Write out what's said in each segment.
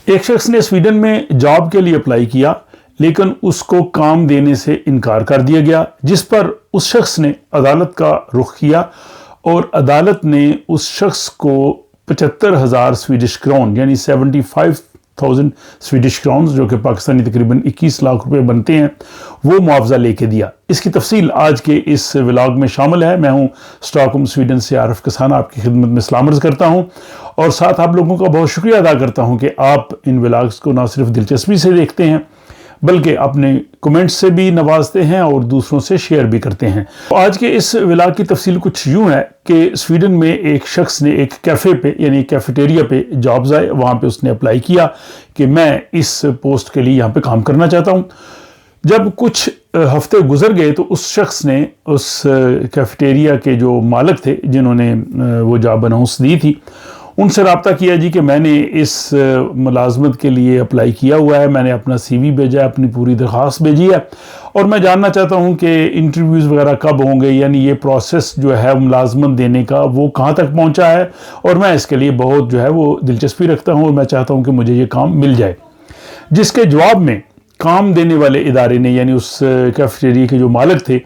ایک شخص نے سویڈن میں جاب کے لیے اپلائی کیا لیکن اس کو کام دینے سے انکار کر دیا گیا، جس پر اس شخص نے عدالت کا رخ کیا اور عدالت نے اس شخص کو 75,000 سویڈش کرون یعنی 75,000 سویڈش کرونز جو کہ پاکستانی تقریباً 21 لاکھ روپے بنتے ہیں وہ معاوضہ لے کے دیا۔ اس کی تفصیل آج کے اس ولاگ میں شامل ہے۔ میں ہوں اسٹاک ہوم سویڈن سے عارف کسان، آپ کی خدمت میں سلام عرض کرتا ہوں اور ساتھ آپ لوگوں کا بہت شکریہ ادا کرتا ہوں کہ آپ ان ولاگز کو نہ صرف دلچسپی سے دیکھتے ہیں بلکہ اپنے کمنٹس سے بھی نوازتے ہیں اور دوسروں سے شیئر بھی کرتے ہیں۔ آج کے اس ولاگ کی تفصیل کچھ یوں ہے کہ سویڈن میں ایک شخص نے ایک کیفے پہ یعنی کیفیٹیریا پہ جابز آئے، وہاں پہ اس نے اپلائی کیا کہ میں اس پوسٹ کے لیے یہاں پہ کام کرنا چاہتا ہوں۔ جب کچھ ہفتے گزر گئے تو اس شخص نے اس کیفیٹیریا کے جو مالک تھے جنہوں نے وہ جاب اناؤنس دی تھی ان سے رابطہ کیا جی کہ میں نے اس ملازمت کے لیے اپلائی کیا ہوا ہے، میں نے اپنا سی وی بھیجا ہے، اپنی پوری درخواست بھیجی ہے اور میں جاننا چاہتا ہوں کہ انٹرویوز وغیرہ کب ہوں گے، یعنی یہ پروسیس جو ہے ملازمت دینے کا وہ کہاں تک پہنچا ہے، اور میں اس کے لیے بہت جو ہے وہ دلچسپی رکھتا ہوں اور میں چاہتا ہوں کہ مجھے یہ کام مل جائے۔ جس کے جواب میں کام دینے والے ادارے نے یعنی اس کیفیٹیریا کے جو مالک تھے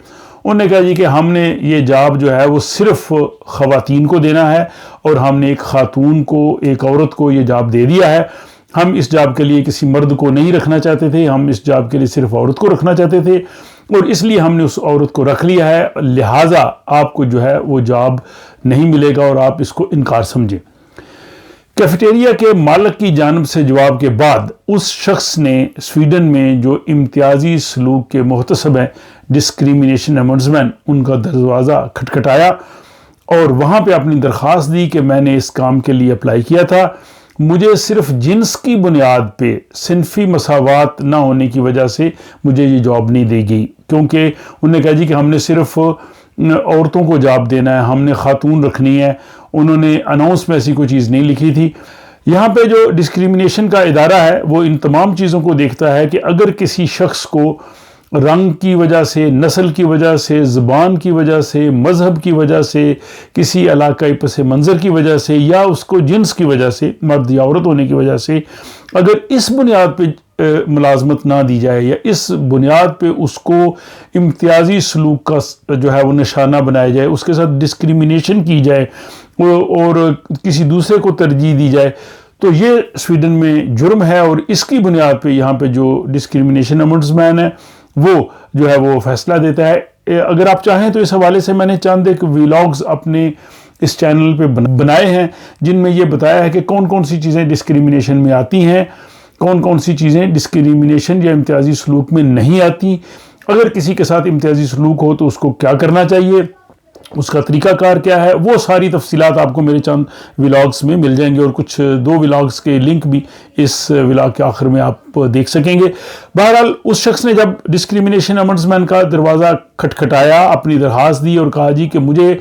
انہوں نے کہا جی کہ ہم نے یہ جاب جو ہے وہ صرف خواتین کو دینا ہے اور ہم نے ایک خاتون کو، ایک عورت کو یہ جاب دے دیا ہے، ہم اس جاب کے لیے کسی مرد کو نہیں رکھنا چاہتے تھے، ہم اس جاب کے لیے صرف عورت کو رکھنا چاہتے تھے اور اس لیے ہم نے اس عورت کو رکھ لیا ہے، لہٰذا آپ کو جو ہے وہ جاب نہیں ملے گا اور آپ اس کو انکار سمجھیں۔ کیفیٹیریا کے مالک کی جانب سے جواب کے بعد اس شخص نے سویڈن میں جو امتیازی سلوک کے محتسب ہیں ڈسکریمنیشن امبڈسمین ان کا دروازہ کھٹکھٹایا اور وہاں پہ اپنی درخواست دی کہ میں نے اس کام کے لیے اپلائی کیا تھا، مجھے صرف جنس کی بنیاد پہ صنفی مساوات نہ ہونے کی وجہ سے مجھے یہ جاب نہیں دی گئی، کیونکہ انہوں نے کہا جی کہ ہم نے صرف عورتوں کو جاب دینا ہے، ہم نے خاتون رکھنی ہے، انہوں نے اناؤنس میں ایسی کوئی چیز نہیں لکھی تھی۔ یہاں پہ جو ڈسکریمنیشن کا ادارہ ہے وہ ان تمام چیزوں کو دیکھتا ہے کہ اگر کسی شخص کو رنگ کی وجہ سے، نسل کی وجہ سے، زبان کی وجہ سے، مذہب کی وجہ سے، کسی علاقائی پس منظر کی وجہ سے یا اس کو جنس کی وجہ سے، مرد یا عورت ہونے کی وجہ سے اگر اس بنیاد پہ ملازمت نہ دی جائے یا اس بنیاد پہ اس کو امتیازی سلوک کا جو ہے وہ نشانہ بنایا جائے، اس کے ساتھ ڈسکریمنیشن کی جائے اور کسی دوسرے کو ترجیح دی جائے تو یہ سویڈن میں جرم ہے اور اس کی بنیاد پہ یہاں پہ جو ڈسکریمنیشن امبڈسمین ہے وہ جو ہے وہ فیصلہ دیتا ہے۔ اگر آپ چاہیں تو اس حوالے سے میں نے چند ایک ویلاگز اپنے اس چینل پہ بنائے ہیں جن میں یہ بتایا ہے کہ کون کون سی چیزیں ڈسکریمنیشن میں آتی ہیں، کون کون سی چیزیں ڈسکریمنیشن یا امتیازی سلوک میں نہیں آتی، اگر کسی کے ساتھ امتیازی سلوک ہو تو اس کو کیا کرنا چاہیے، اس کا طریقہ کار کیا ہے، وہ ساری تفصیلات آپ کو میرے چند ولاگز میں مل جائیں گے اور کچھ 2 ولاگز کے لنک بھی اس ولاگ کے آخر میں آپ دیکھ سکیں گے۔ بہرحال اس شخص نے جب ڈسکریمنیشن امبڈسمین کا دروازہ کھٹکھٹایا، اپنی درخواست دی اور کہا جی کہ مجھے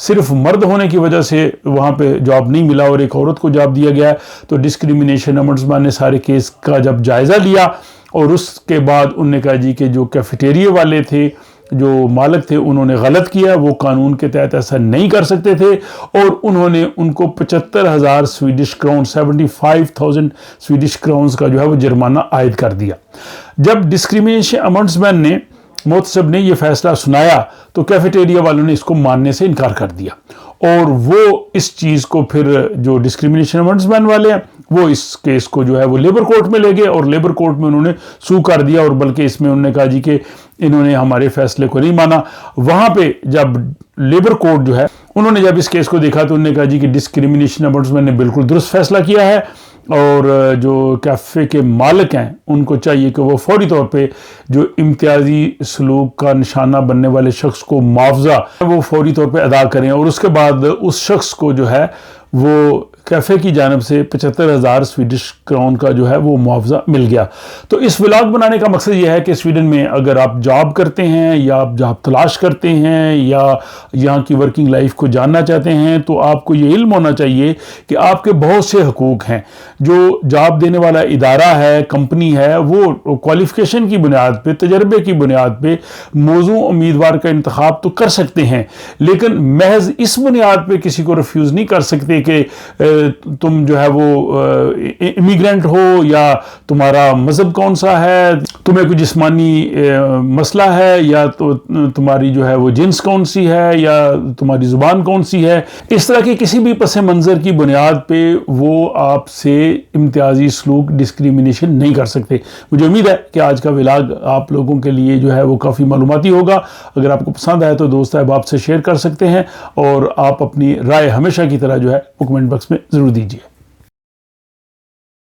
صرف مرد ہونے کی وجہ سے وہاں پہ جاب نہیں ملا اور ایک عورت کو جاب دیا گیا، تو ڈسکریمنیشن امبڈسمین نے سارے کیس کا جب جائزہ لیا اور اس کے بعد انہوں نے کہا جی کہ جو کیفیٹیریا والے تھے، جو مالک تھے، انہوں نے غلط کیا، وہ قانون کے تحت ایسا نہیں کر سکتے تھے اور انہوں نے ان کو 75,000 سویڈش کرون 75,000 سویڈش کرونز کا جو ہے وہ جرمانہ عائد کر دیا۔ جب ڈسکریمنیشن امبڈسمین نے محتسب نے یہ فیصلہ سنایا تو کیفیٹیریا والوں نے اس کو ماننے سے انکار کر دیا اور وہ اس چیز کو پھر جو ڈسکریمنیشن امبڈسمین والے ہیں وہ اس کیس کو جو ہے وہ لیبر کورٹ میں لے گئے اور لیبر کورٹ میں انہوں نے سو کر دیا اور بلکہ اس میں انہوں نے کہا جی کہ انہوں نے ہمارے فیصلے کو نہیں مانا۔ وہاں پہ جب لیبر کورٹ جو ہے انہوں نے جب اس کیس کو دیکھا تو انہوں نے کہا جی کہ ڈسکریمنیشن امبڈسمین نے بالکل درست فیصلہ کیا ہے اور جو کیفے کے مالک ہیں ان کو چاہیے کہ وہ فوری طور پہ جو امتیازی سلوک کا نشانہ بننے والے شخص کو معاوضہ وہ فوری طور پہ ادا کریں اور اس کے بعد اس شخص کو جو ہے وہ کیفے کی جانب سے 75,000 سویڈش کرون کا جو ہے وہ معاوضہ مل گیا۔ تو اس ولاگ بنانے کا مقصد یہ ہے کہ سویڈن میں اگر آپ جاب کرتے ہیں یا آپ جاب تلاش کرتے ہیں یا یہاں کی ورکنگ لائف کو جاننا چاہتے ہیں تو آپ کو یہ علم ہونا چاہیے کہ آپ کے بہت سے حقوق ہیں۔ جو جاب دینے والا ادارہ ہے، کمپنی ہے، وہ کوالیفیکیشن کی بنیاد پہ، تجربے کی بنیاد پہ موزوں امیدوار کا انتخاب تو کر سکتے ہیں لیکن محض اس بنیاد پہ کسی کو ریفیوز نہیں کر سکتے کہ تم جو ہے وہ امیگرینٹ ہو یا تمہارا مذہب کون سا ہے، تمہیں کوئی جسمانی مسئلہ ہے یا تو تمہاری جو ہے وہ جنس کون سی ہے یا تمہاری زبان کون سی ہے، اس طرح کے کسی بھی پس منظر کی بنیاد پہ وہ آپ سے امتیازی سلوک ڈسکریمنیشن نہیں کر سکتے۔ مجھے امید ہے کہ آج کا ولاگ آپ لوگوں کے لیے جو ہے وہ کافی معلوماتی ہوگا۔ اگر آپ کو پسند آئے تو دوست احباب سے شیئر کر سکتے ہیں، اور آپ اپنی رائے ہمیشہ کی طرح جو ہے وہ کمنٹ باکس میں ضرور دیجیے۔